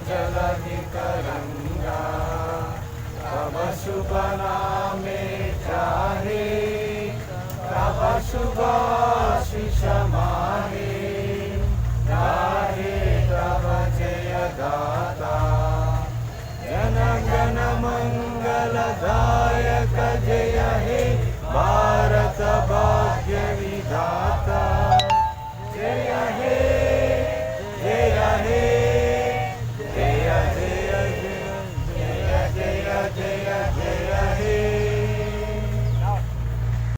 जलधि तरंगा, तब शुभ नामे चाहे, तब शुभ आशीष माहे, गाहे तब जय दाता। जन गण मंगलदायक जय हे भारत भाग्य